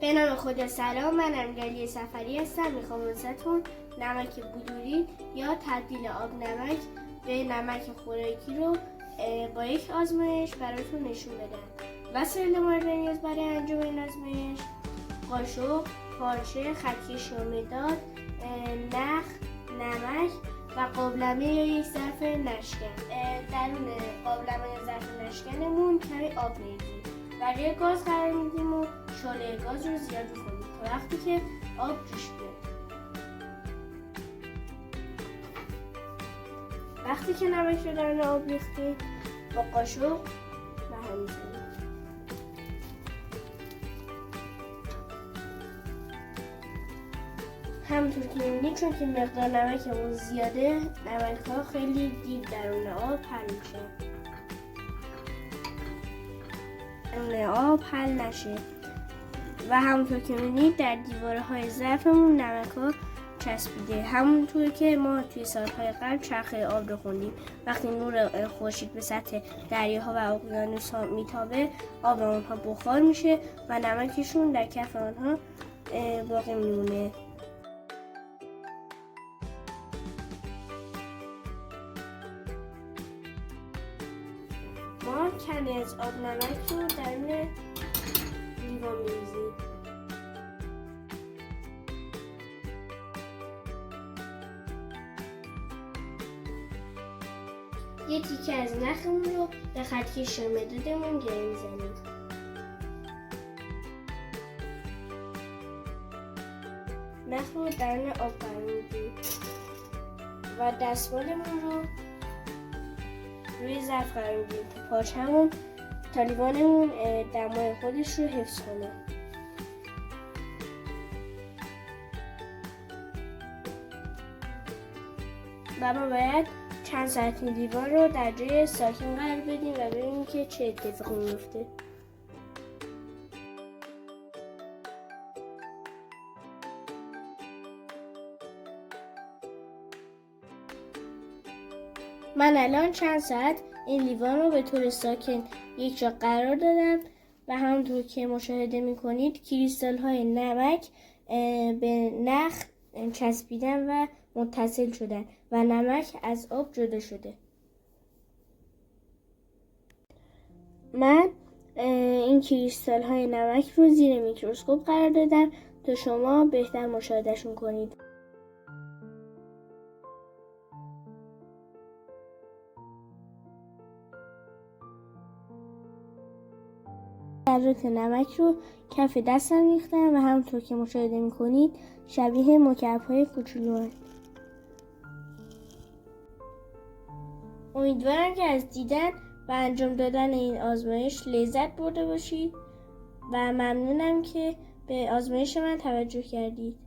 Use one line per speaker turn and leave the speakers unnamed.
به نام خدا. سلام، من امیرعلی سفری هستم. میخوام واسهتون نمک بلوری یا تبدیل آب نمک به نمک خوراکی رو با یک آزمایش براتون نشون بدم. وسایل مورد نیاز برای انجام این آزمایش: قاشق، پارچه، خطکش یا مداد، نخ، نمک و قابلمه یا یک ظرف نشکن. درون قابلمه یا ظرف نشکنمون کمی آب می‌ریزیم و روی گاز قرار میدیم و شعله گاز رو زیاد کنیم تا وقتی که آب جوش بیاد. وقتی که نمک رو درون آب ریختیم با قاشق به هم می‌زنیم. همونطور که می‌بینید چون که مقدار نمکمون زیاده، نمک‌ها خیلی دیر درون آب حل میشه. درون آب حل نشه و همونطور که می‌بینید در دیوارهای ظرفمون نمک‌ها چسبیده. همونطور که ما توی سال‌های قبل چرخه آب رو خوندیم، وقتی نور خورشید به سطح دریاها و اقیانوس‌ها میتابه، آب اونها بخار میشه و نمکشون در کف آنها باقی میمونه. ما کمی از آب نمک رو درون لیوان می‌ریزیم. یه تیکه از نخمون رو به خطکش یا مدادمون گره می‌زنیم. نخ رو درون آب قرار میدیم و دستمالمون رو روی ظرف قرار میدیم تا پارچه‌مون تا لیوانمون دمای خودش رو حفظ کنه. و ما باید چند ساعت این لیوان رو در جای ساکن قرار بدیم و ببینیم که چه اتفاقی میفته. من الان چند ساعت این لیوان رو به طور ساکن یک جا قرار دادم و همونطور که مشاهده میکنید کریستال های نمک به نخ چسبیدن و متصل شدن و نمک از آب جدا شده. من این کریستال های نمک رو زیر میکروسکوپ قرار دادم تا شما بهتر مشاهدهشون کنید. ذرات نمک رو کف دستم ریختم و همونطور که مشاهده میکنید شبیه مکعب‌های کوچولو هست. امیدوارم که از دیدن و انجام دادن این آزمایش لذت برده باشید و ممنونم که به آزمایش من توجه کردید.